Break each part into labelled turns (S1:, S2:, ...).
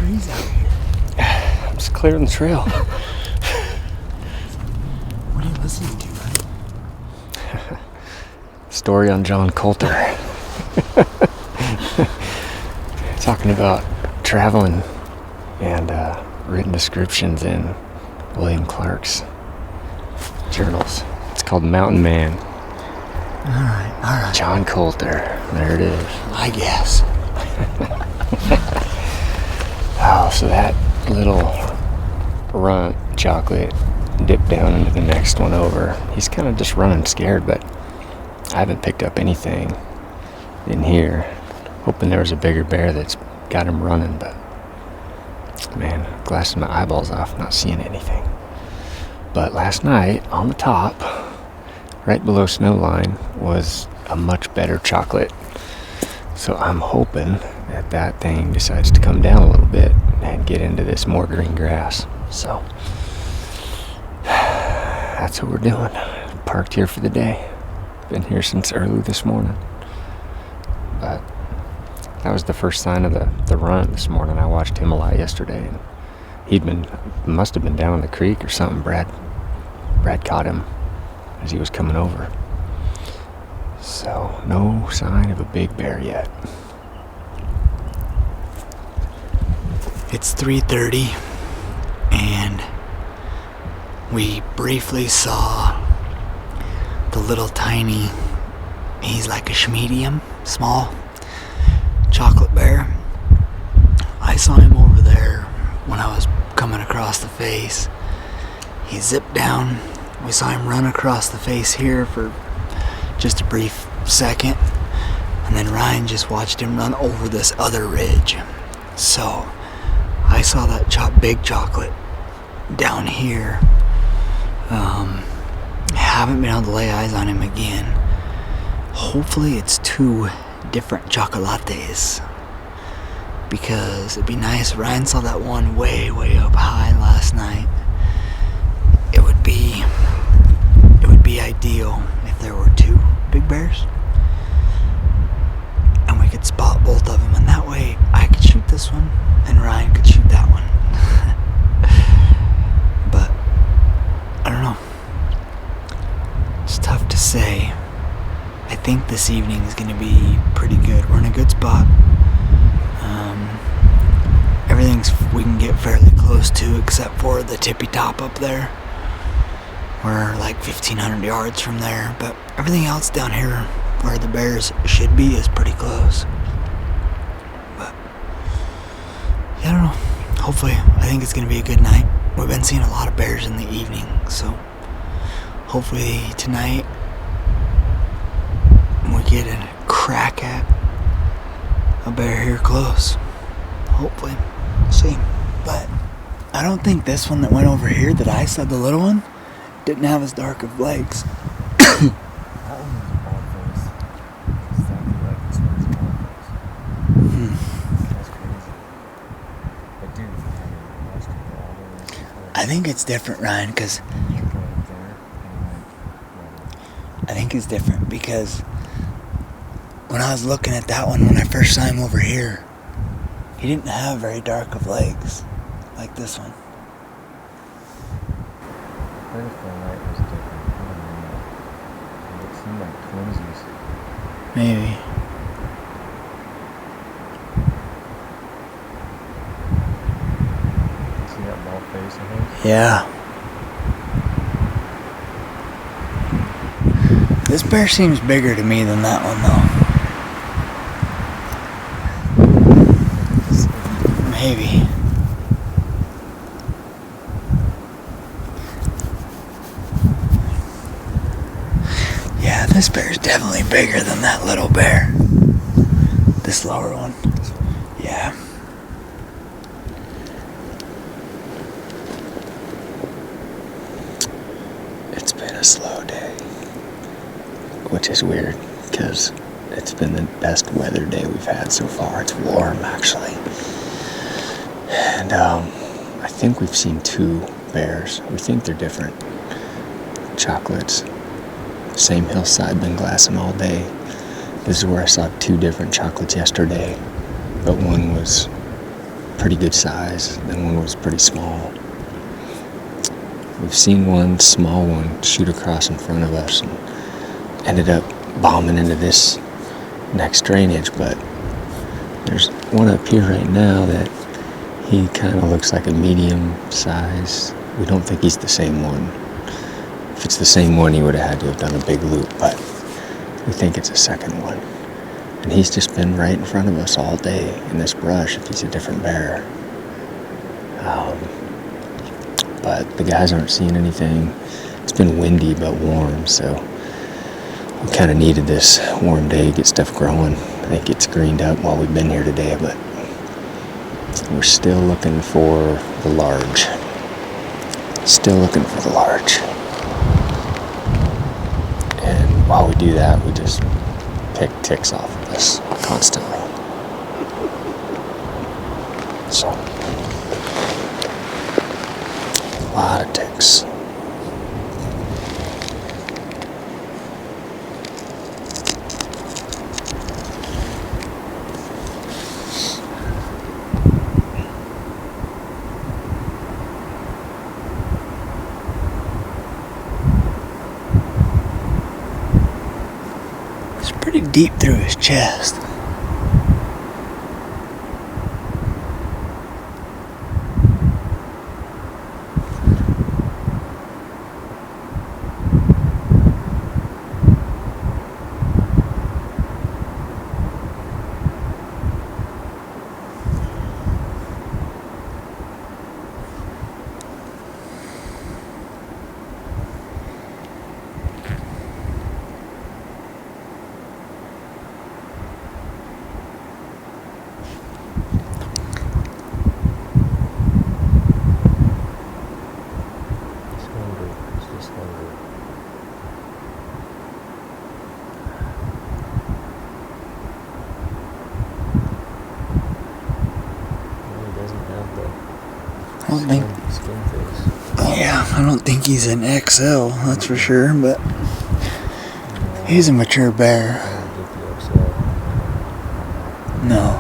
S1: trees out here?
S2: I'm just clearing the trail.
S1: What are you listening to, Ryan?
S2: Story on John Coulter. Talking about traveling and written descriptions in William Clark's journals. It's called Mountain Man.
S1: All right.
S2: John Coulter. There it is.
S1: I guess.
S2: Oh, so that little runt chocolate dipped down into the next one over. He's kind of just running scared, but I haven't picked up anything in here. Hoping there was a bigger bear that's got him running, but man, glassing my eyeballs off, not seeing anything. But last night, on the top, right below Snowline, was a much better chocolate. So I'm hoping that that thing decides to come down a little bit and get into this more green grass. So that's what we're doing. Parked here for the day. Been here since early this morning. But that was the first sign of the run this morning. I watched him a lot yesterday, and must have been down in the creek or something. Brad caught him as he was coming over. So no sign of a big bear yet.
S1: It's 3:30, and we briefly saw the little tiny, he's like a medium, small chocolate bear. I saw him over there when I was coming across the face. He zipped down. We saw him run across the face here for just a brief second, and then Ryan just watched him run over this other ridge. So I saw that big chocolate down here. Haven't been able to lay eyes on him again. Hopefully it's 2 different chocolates, because it'd be nice. Ryan saw that one way up high last night. It would be ideal if there were 2 big bears and we could spot both of them, and that way I could shoot this one and Ryan could shoot that one. But I don't know, it's tough to say. I think this evening is going to be pretty good. We're in a good spot. Everything's we can get fairly close to, except for the tippy top up there. We're like 1,500 yards from there, but everything else down here where the bears should be is pretty close. But yeah, I don't know. Hopefully, I think it's going to be a good night. We've been seeing a lot of bears in the evening, so hopefully tonight we get a crack at a bear here close. Hopefully. See. But I don't think this one that went over here that I saw, the little one, didn't have as dark of legs.
S2: That one was a bald face. Exactly like this one's bald face. That's crazy. But dude, all the way.
S1: I think it's different, Ryan, because I think it's different because when I was looking at that one, when I first saw him over here, he didn't have very dark of legs like this one.
S2: Vertical light was different. I don't know. It seemed like twinsies.
S1: Maybe.
S2: See that bald face of his?
S1: Yeah. This bear seems bigger to me than that one, though. Maybe. Yeah, this bear's definitely bigger than that little bear. This lower one. Yeah.
S2: It's been a slow day, which is weird because it's been the best weather day we've had so far. It's warm, actually. And I think we've seen 2 bears. We think they're different chocolates. Same hillside, been glassing all day. This is where I saw 2 different chocolates yesterday, but one was pretty good size, then one was pretty small. We've seen one small one shoot across in front of us and ended up bombing into this next drainage, but there's one up here right now that he kind of looks like a medium size. We don't think he's the same one. If it's the same one, he would have had to have done a big loop, but we think it's a second one. And he's just been right in front of us all day in this brush if he's a different bear. But the guys aren't seeing anything. It's been windy but warm, so we kind of needed this warm day to get stuff growing. I think it's greened up while we've been here today, but we're still looking for the large. Still looking for the large. And while we do that, we just pick ticks off of us constantly. So, a lot of ticks.
S1: Pretty deep through his chest. I don't think he's an XL, that's for sure, but he's a mature bear. No.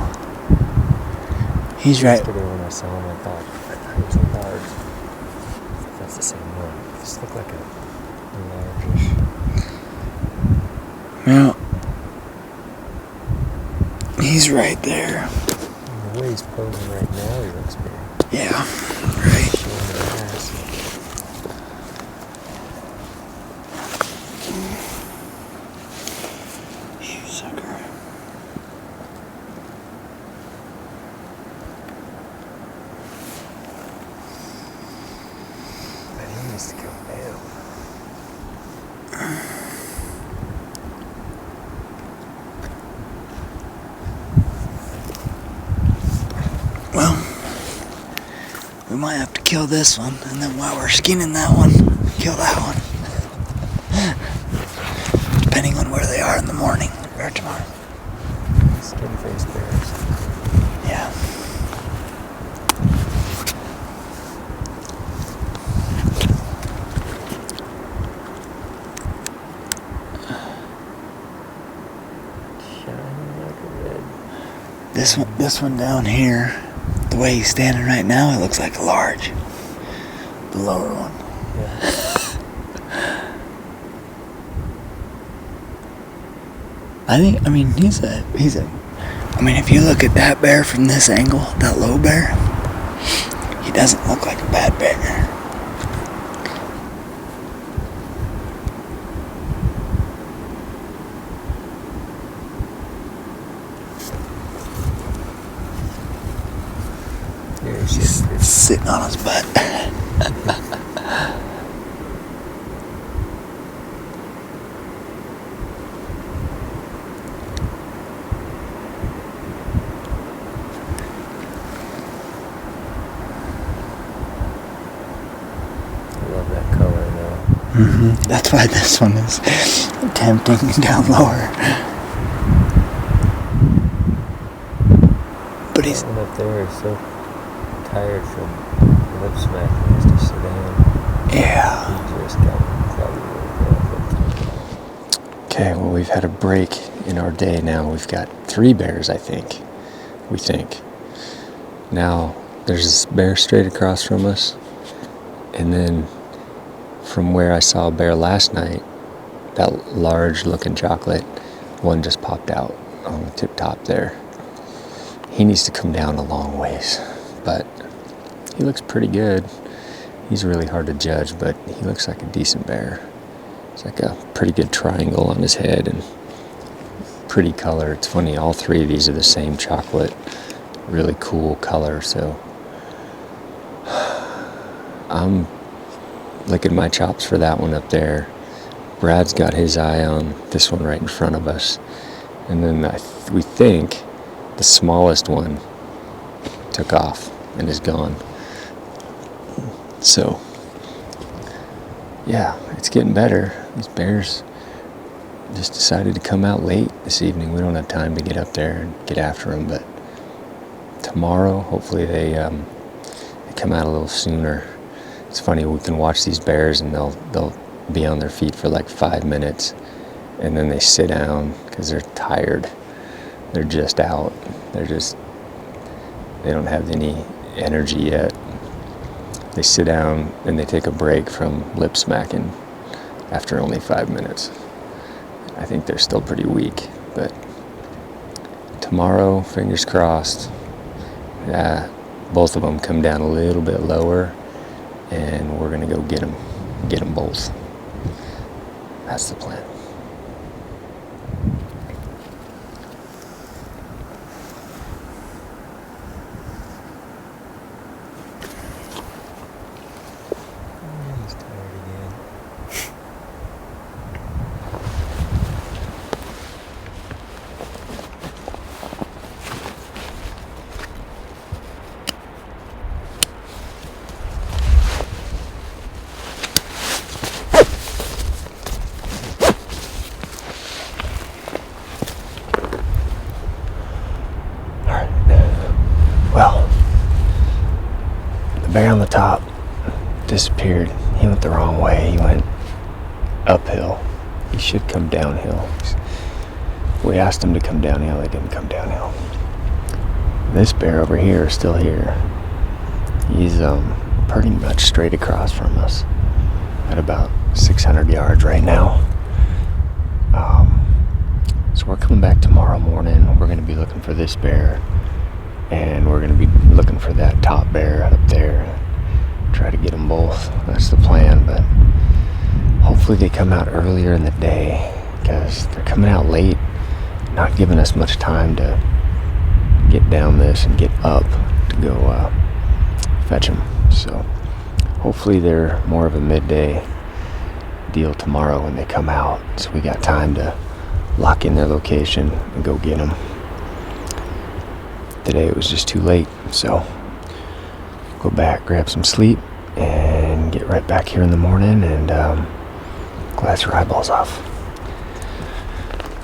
S1: He's right.
S2: Yesterday when I saw him, I thought he was a large. That's the same one. He just looked like a largish.
S1: Well, he's right there.
S2: And the way he's posing right now, he looks big.
S1: Yeah, right. You sucker.
S2: But he needs to go down.
S1: Well, we might have to kill this one, and then while we're skinning that one, kill that one. Depending on where they are in the morning or tomorrow.
S2: Skin face bears.
S1: Yeah.
S2: Shining like a red.
S1: This one down here, the way he's standing right now, it looks like a large. The lower one.
S2: Yeah.
S1: I mean, he's a, I mean, if you look at that bear from this angle, that low bear, he doesn't look like a bad bear. He's sitting on his butt. That's why this one is tempting down lower. But he's
S2: that one up there is so tired from lip smack. He has to sit down.
S1: Yeah.
S2: He just got probably. Okay, well, we've had a break in our day now. We've got 3 bears, I think. We think. Now, there's this bear straight across from us, and then from where I saw a bear last night, that large-looking chocolate one just popped out on the tip top there. He needs to come down a long ways, but he looks pretty good. He's really hard to judge, but he looks like a decent bear. It's like a pretty good triangle on his head and pretty color. It's funny, all three of these are the same chocolate. Really cool color, so I'm licking my chops for that one up there. Brad's got his eye on this one right in front of us. And then we think the smallest one took off and is gone. So, yeah, it's getting better. These bears just decided to come out late this evening. We don't have time to get up there and get after them, but tomorrow, hopefully they come out a little sooner. It's funny, we can watch these bears and they'll be on their feet for like 5 minutes, and then they sit down because they're tired. They're just out. They don't have any energy yet. They sit down and they take a break from lip smacking after only 5 minutes. I think they're still pretty weak, but tomorrow, fingers crossed, both of them come down a little bit lower, and we're gonna go get them both. That's the plan. He's tired again. Well, the bear on the top disappeared. He went the wrong way. He went uphill. He should come downhill. We asked him to come downhill. He didn't come downhill. This bear over here is still here. He's pretty much straight across from us at about 600 yards right now. So we're coming back tomorrow morning. We're going to be looking for this bear, and we're going to be looking for that top bear up there. Try to get them both. That's the plan, but hopefully they come out earlier in the day, because they're coming out late, not giving us much time to get down this and get up to go fetch them. So hopefully they're more of a midday deal tomorrow when they come out, so we got time to lock in their location and go get them. Today it was just too late, so go back, grab some sleep, and get right back here in the morning and glass your eyeballs off.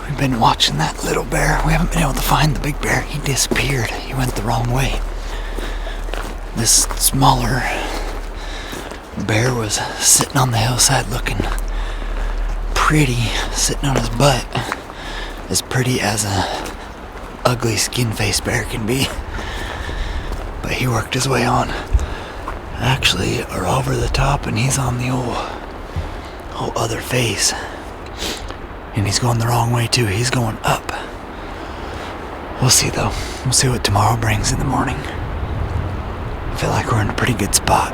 S1: We've been watching that little bear. We haven't been able to find the big bear. He disappeared. He went the wrong way. This smaller bear was sitting on the hillside looking pretty, sitting on his butt. As pretty as a ugly skin-faced bear can be. But he worked his way on. Actually, are over the top, and he's on the whole other face. And he's going the wrong way too. He's going up. We'll see though. We'll see what tomorrow brings in the morning. I feel like we're in a pretty good spot.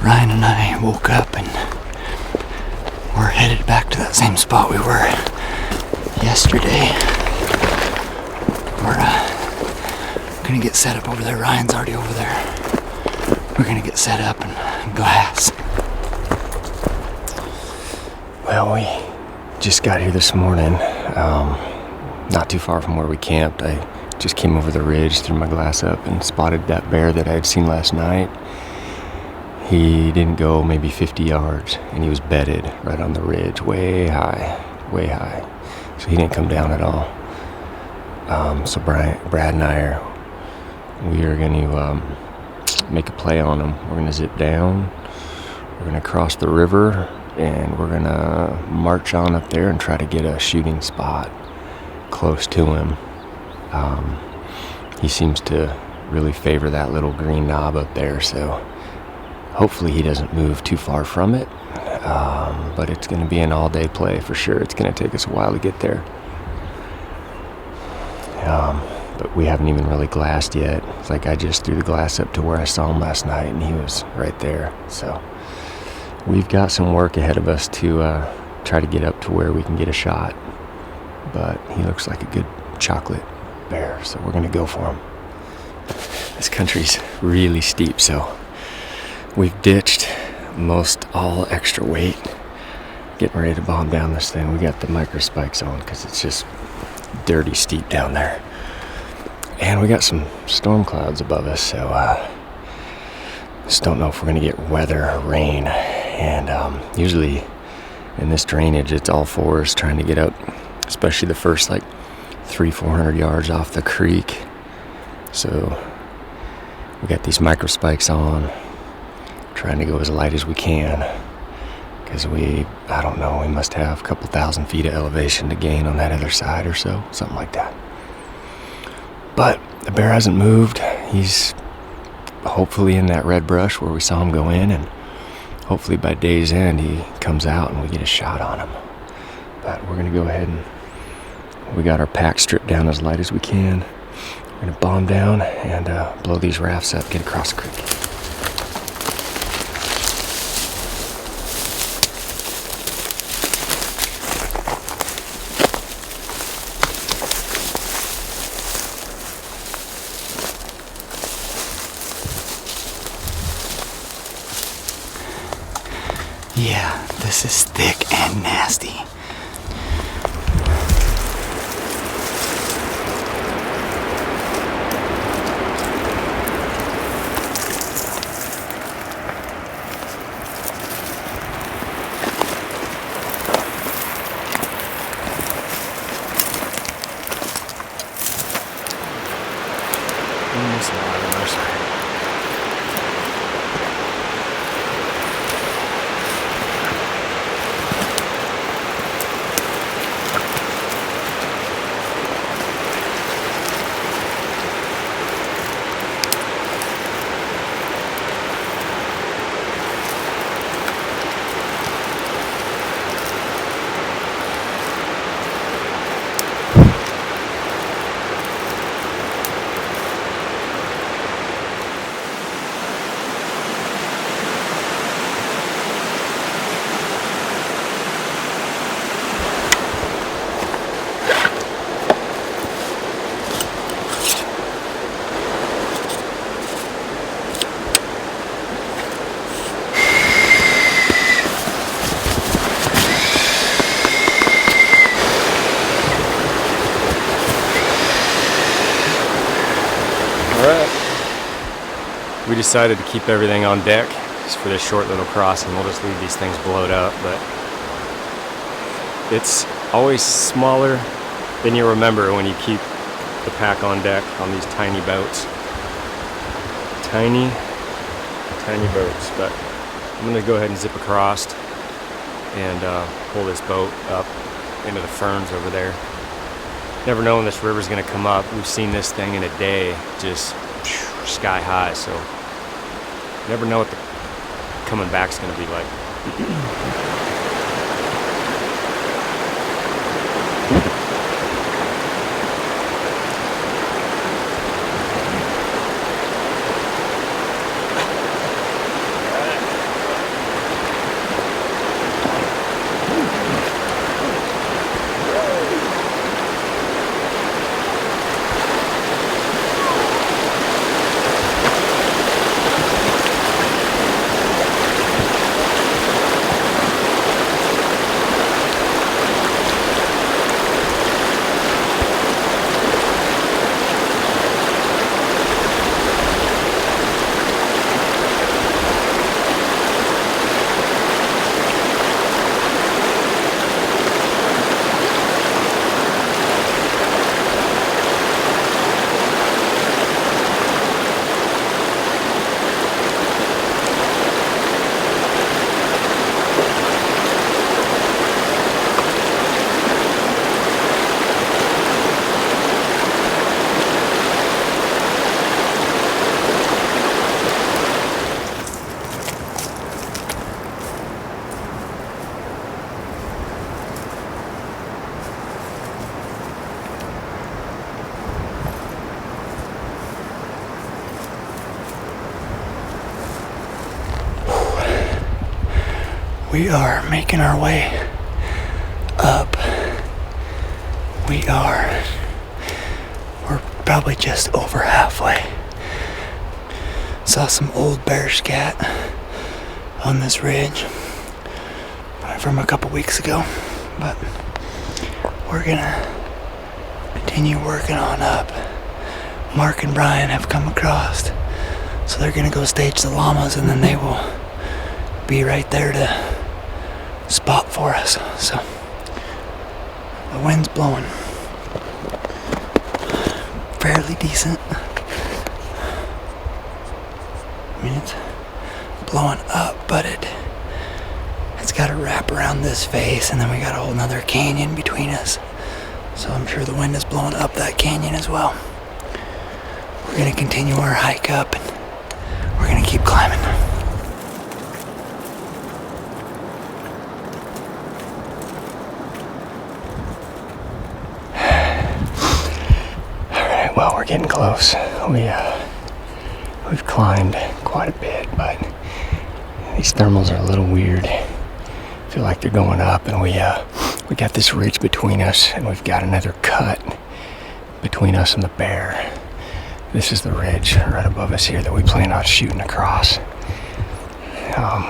S1: Ryan and I woke up and we're headed back to that same spot we were yesterday. We're gonna get set up over there. Ryan's already over there. We're gonna get set up and glass.
S2: Well, we just got here this morning, not too far from where we camped. I just came over the ridge, threw my glass up, and spotted that bear that I had seen last night. He didn't go maybe 50 yards, and he was bedded right on the ridge, way high. So he didn't come down at all. So Brad and I we are going to make a play on him. We're going to zip down. We're going to cross the river and we're gonna march on up there and try to get a shooting spot close to him. He seems to really favor that little green knob up there, so hopefully he doesn't move too far from it. But it's going to be an all-day play for sure. It's going to take us a while to get there. But we haven't even really glassed yet. It's like I just threw the glass up to where I saw him last night, and he was right there. So we've got some work ahead of us to try to get up to where we can get a shot. But he looks like a good chocolate bear, so we're going to go for him. This country's really steep, so we've ditched most all extra weight. Getting ready to bomb down this thing. We got the micro spikes on because it's just dirty steep down there. And we got some storm clouds above us, so just don't know if we're going to get weather or rain. And usually in this drainage, it's all fours trying to get up, especially the first like 300-400 yards off the creek. So we got these micro spikes on, trying to go as light as we can, because I don't know, we must have a couple thousand feet of elevation to gain on that other side or so, something like that. But the bear hasn't moved. He's hopefully in that red brush where we saw him go in, and hopefully by day's end he comes out and we get a shot on him. But we're gonna go ahead and we got our pack stripped down as light as we can. We're gonna bomb down and blow these rafts up, get across the creek.
S1: Yeah, this is thick and nasty. Almost a lot of mercy. We decided to keep everything on deck just for this short little crossing. We'll just leave these things blowed up, but it's always smaller than you remember when you keep the pack on deck on these tiny boats. Tiny boats. But I'm gonna go ahead and zip across and pull this boat up into the ferns over there. Never know when this river's gonna come up. We've seen this thing in a day just sky high, so never know what the coming back's gonna be like. We are making our way up. We're probably just over halfway. Saw some old bear scat on this ridge from a couple weeks ago, but we're gonna continue working on up. Mark and Brian have come across, so they're gonna go stage the llamas, and then they will be right there to spot for us. So the wind's blowing fairly decent. I mean, it's blowing up, but it's got to wrap around this face, and then we got a whole nother canyon between us. So I'm sure the wind is blowing up that canyon as well. We're going to continue our hike up, and we're going to keep climbing.
S2: Alright, well, we're getting close. We've climbed quite a bit, but these thermals are a little weird. Feel like they're going up, and we got this ridge between us, and we've got another cut between us and the bear. This is the ridge right above us here that we plan on shooting across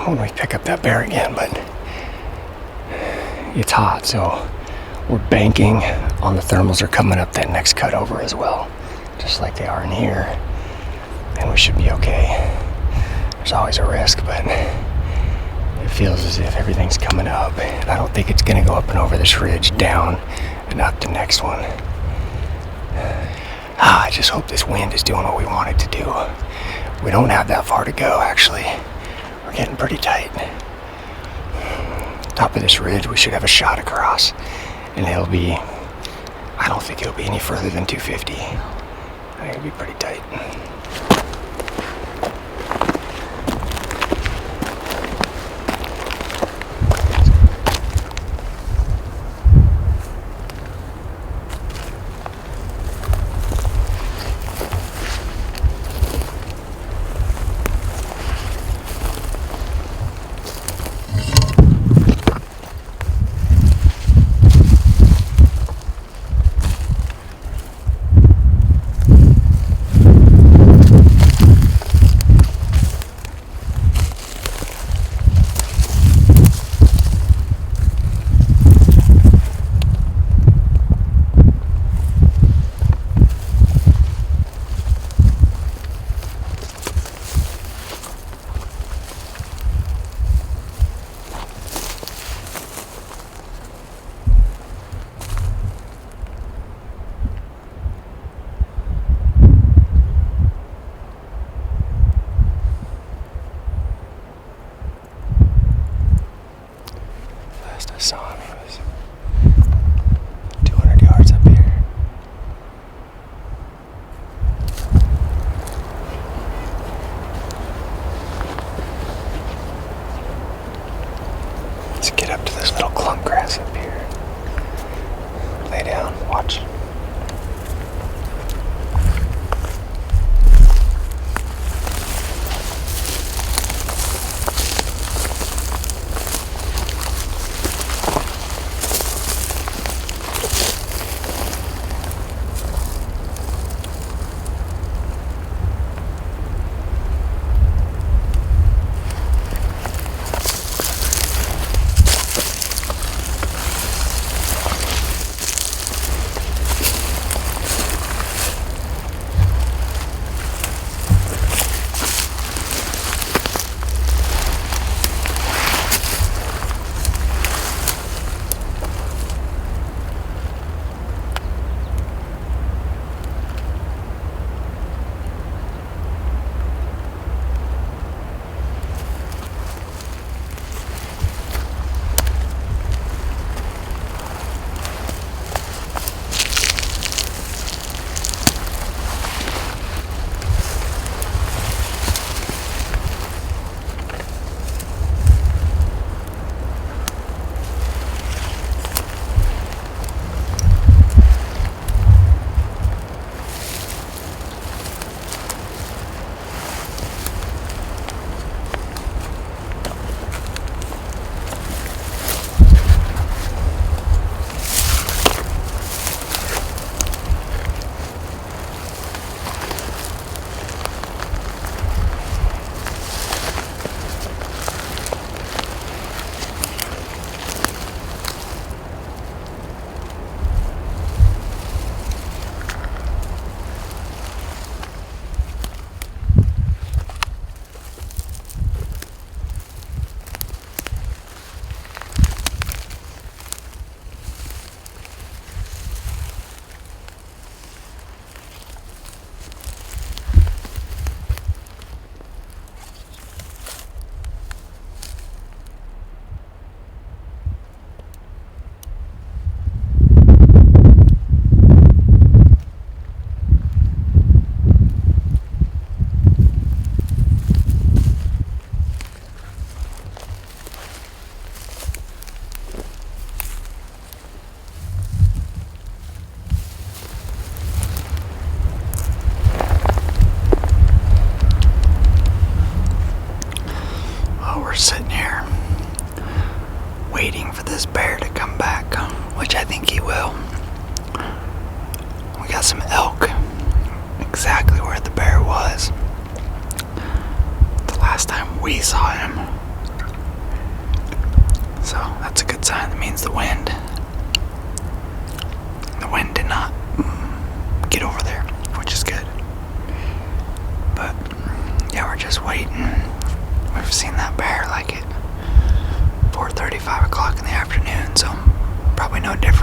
S2: when we pick up that bear again, but it's hot, so we're banking on the thermals are coming up that next cut over as well, just like they are in here, and we should be okay. There's always a risk, but it feels as if everything's coming up, and I don't think it's going to go up and over this ridge, down and up the next one. I just hope this wind is doing what we want it to do. We don't have that far to go, actually. We're getting pretty tight. Top of this ridge, we should have a shot across, and I don't think it'll be any further than 250. I think it'll be pretty tight.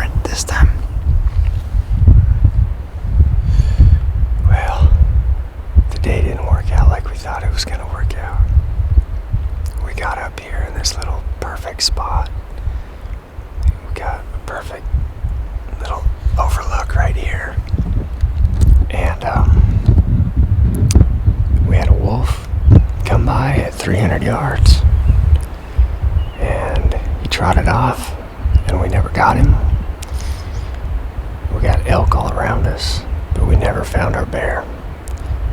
S1: different this time.
S2: Well, the day didn't work out like we thought it was going to work out. We got up here in this little perfect spot. We got a perfect little overlook right here. And we had a wolf come by at 300 yards. And he trotted off, and we never got him. We got elk all around us, but we never found our bear.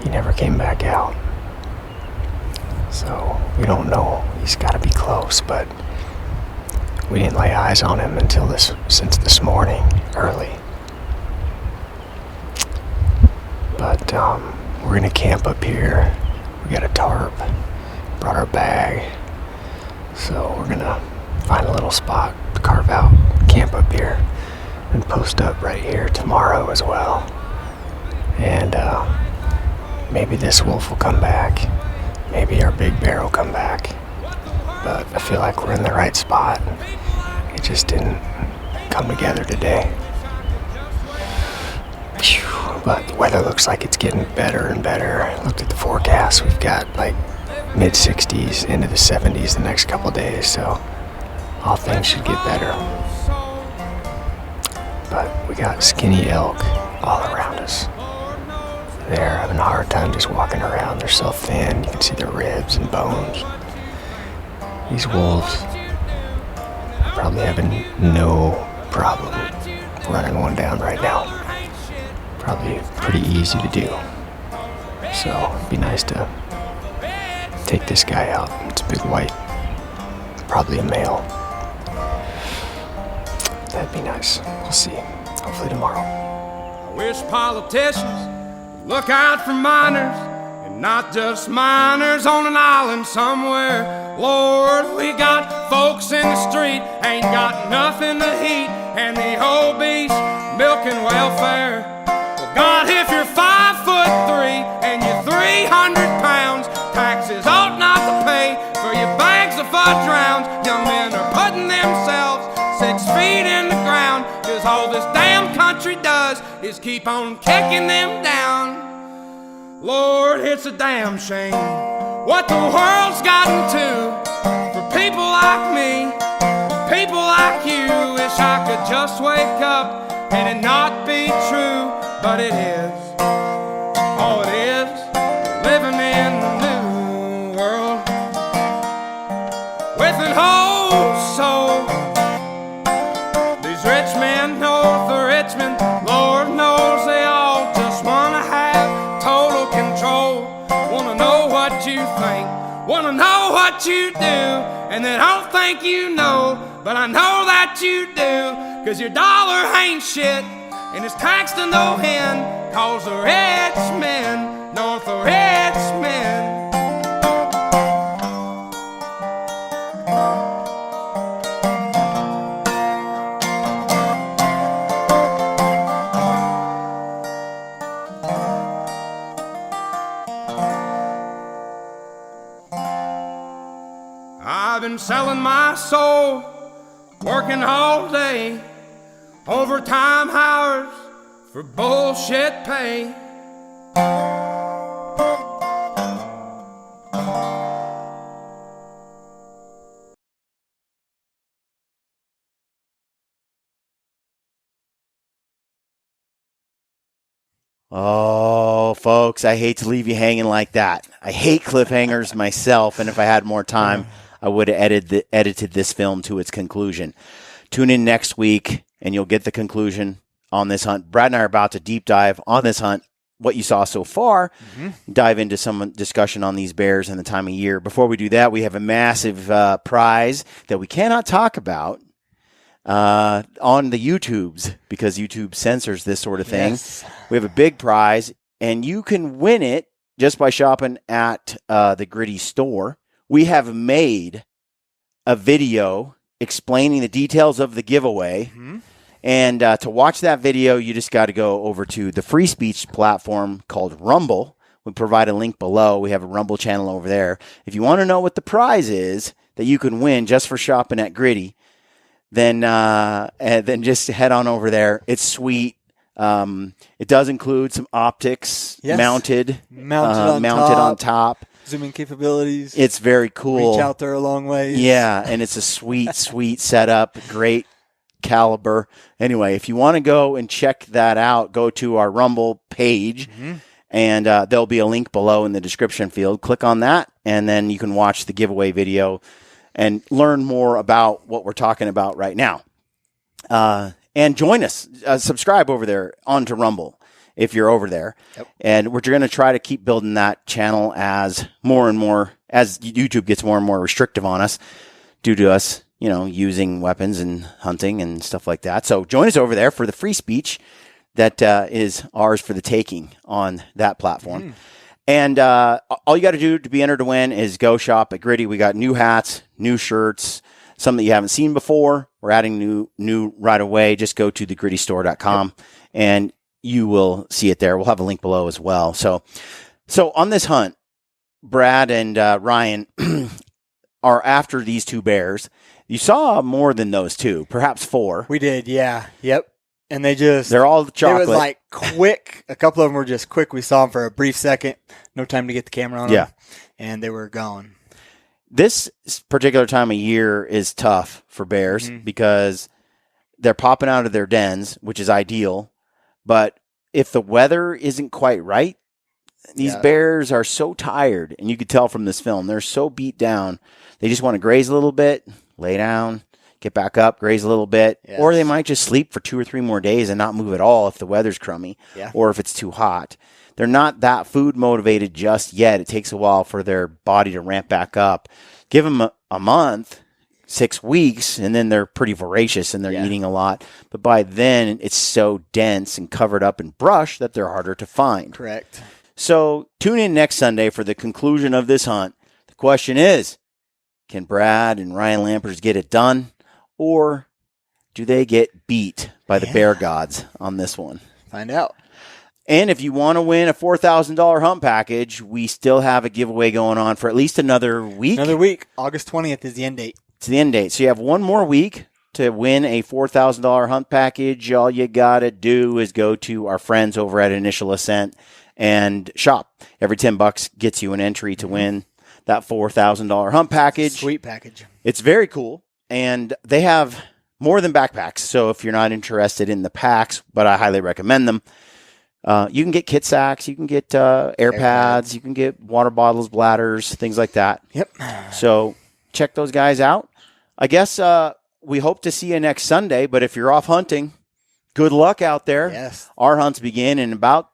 S2: He never came back out. So we don't know. He's got to be close, but we didn't lay eyes on him since this morning, early. But we're gonna camp up here. We got a tarp, brought our bag, so we're gonna find a little spot to carve out, camp up here, and post up right here tomorrow as well. And maybe this wolf will come back. Maybe our big bear will come back. But I feel like we're in the right spot. It just didn't come together today. Phew. But the weather looks like it's getting better and better. I looked at the forecast. We've got like mid-60s into the 70s the next couple days, so all things should get better. But we got skinny elk all around us. They're having a hard time just walking around. They're so thin, you can see their ribs and bones. These wolves probably having no problem running one down right now. Probably pretty easy to do. So it'd be nice to take this guy out. It's a big white, probably a male. That'd be nice. We'll see. Hopefully tomorrow.
S3: I wish politicians look out for miners, and not just miners on an island somewhere. Lord, we got folks in the street, ain't got nothing to eat, and the obese milking welfare. Well, God, if you're 5'3" and you're 300 pounds, taxes ought not to pay for your bags of fudge rounds. Young men are putting themselves 6 feet in the ground, 'cause all this damn country does is keep on kicking them down. Lord, it's a damn shame what the world's gotten to for people like me, people like you. Wish I could just wake up and it not be true, but it is. Oh, it is. Living in the new world with an whole soul. These rich men north of Richmond, Lord knows they all just wanna have total control. Wanna know what you think, wanna know what you do, and they don't think you know, but I know that you do. 'Cause your dollar ain't shit, and it's taxed to no end, 'cause the rich men north of Richmond. I've been selling my soul, working all day, overtime hours for bullshit pay.
S4: Oh, folks, I hate to leave you hanging like that. I hate cliffhangers myself, and if I had more time, I would have edited this film to its conclusion. Tune in next week, and you'll get the conclusion on this hunt. Brad and I are about to deep dive on this hunt, what you saw so far, dive into some discussion on these bears and the time of year. Before we do that, we have a massive prize that we cannot talk about on the YouTubes, because YouTube censors this sort of thing.
S1: Yes.
S4: We have a big prize, and you can win it just by shopping at the Gritty store. We have made a video explaining the details of the giveaway. And to watch that video, you just got to go over to the free speech platform called Rumble. We provide a link below. We have a Rumble channel over there. If you want to know what the prize is that you can win just for shopping at Gritty, then just head on over there. It's sweet. It does include some optics mounted on top.
S1: Zooming capabilities.
S4: It's very cool.
S1: Reach out there a long way.
S4: Yeah, and it's a sweet, sweet setup. Great caliber. Anyway, if you want to go and check that out, go to our Rumble page, and there'll be a link below in the description field. Click on that, and then you can watch the giveaway video and learn more about what we're talking about right now. And join us. Subscribe over there onto Rumble if you're over there. Yep. And we're going to try to keep building that channel as YouTube gets more and more restrictive on us due to us, using weapons and hunting and stuff like that. So join us over there for the free speech that is ours for the taking on that platform. And all you got to do to be entered to win is go shop at Gritty. We got new hats, new shirts, some that you haven't seen before. We're adding new right away. Just go to thegrittystore.com and you will see it there. We'll have a link below as well. So on this hunt, Brad and Ryan are after these 2 bears. You saw more than those 2, perhaps 4.
S1: We did, yeah. Yep. And they're
S4: all chocolate.
S1: It was like quick. A couple of them were just quick. We saw them for a brief second. No time to get the camera on them. And they were gone.
S4: This particular time of year is tough for bears because they're popping out of their dens, which is ideal. But if the weather isn't quite right, these bears are so tired. And you could tell from this film, they're so beat down. They just want to graze a little bit, lay down, get back up, graze a little bit. Yes. Or they might just sleep for 2 or 3 more days and not move at all if the weather's crummy or if it's too hot. They're not that food motivated just yet. It takes a while for their body to ramp back up. Give them a month, 6 weeks, and then they're pretty voracious and they're eating a lot. But by then, it's so dense and covered up in brush that they're harder to find.
S1: Correct.
S4: So tune in next Sunday for the conclusion of this hunt. The question is, can Brad and Ryan Lampers get it done? Or do they get beat by the bear gods on this one?
S1: Find out.
S4: And if you want to win a $4,000 hunt package, we still have a giveaway going on for at least another week.
S1: August 20th is the end date.
S4: It's the end date. So you have one more week to win a $4,000 hunt package. All you got to do is go to our friends over at Initial Ascent and shop. Every $10 gets you an entry to win that $4,000 hunt package.
S1: Sweet package.
S4: It's very cool. And they have more than backpacks. So if you're not interested in the packs, but I highly recommend them, you can get kit sacks, you can get air pads, you can get water bottles, bladders, things like that.
S1: Yep.
S4: So check those guys out. I guess we hope to see you next Sunday, but if you're off hunting, good luck out there.
S1: Yes.
S4: Our hunts begin in about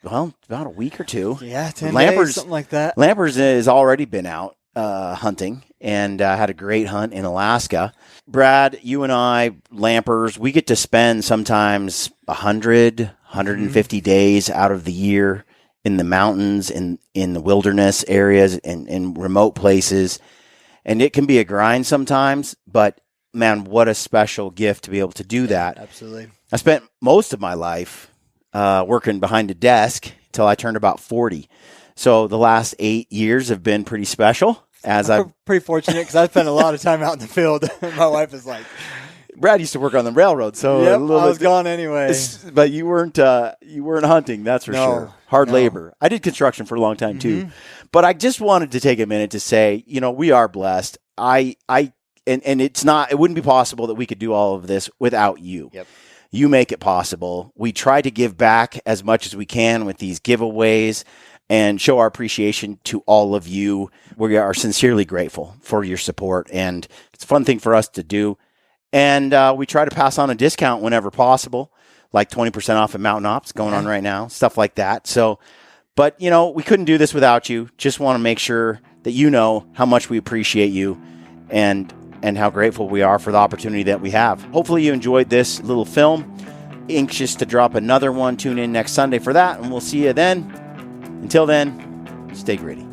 S4: a week or 2.
S1: Yeah, 10 days, something like that.
S4: Lampers has already been out hunting and had a great hunt in Alaska. Brad, you and I, Lampers, we get to spend sometimes 150 days out of the year in the mountains, in the wilderness areas, in remote places. And it can be a grind sometimes, but man, what a special gift to be able to do that.
S1: Absolutely.
S4: I spent most of my life working behind a desk until I turned about 40. So the last 8 years have been pretty special. I'm
S1: pretty fortunate because I spent a lot of time out in the field. My wife is like,
S4: Brad used to work on the railroad, so
S1: I was gone anyway.
S4: But you weren't hunting, that's for sure. Hard labor. I did construction for a long time too, but I just wanted to take a minute to say, we are blessed. And it wouldn't be possible that we could do all of this without you.
S1: Yep.
S4: You make it possible. We try to give back as much as we can with these giveaways and show our appreciation to all of you. We are sincerely grateful for your support, and it's a fun thing for us to do. And we try to pass on a discount whenever possible, like 20% off at Mountain Ops going on right now, stuff like that. So, but we couldn't do this without you. Just want to make sure that you know how much we appreciate you and how grateful we are for the opportunity that we have. Hopefully you enjoyed this little film. Anxious to drop another one. Tune in next Sunday for that, and we'll see you then. Until then, stay gritty.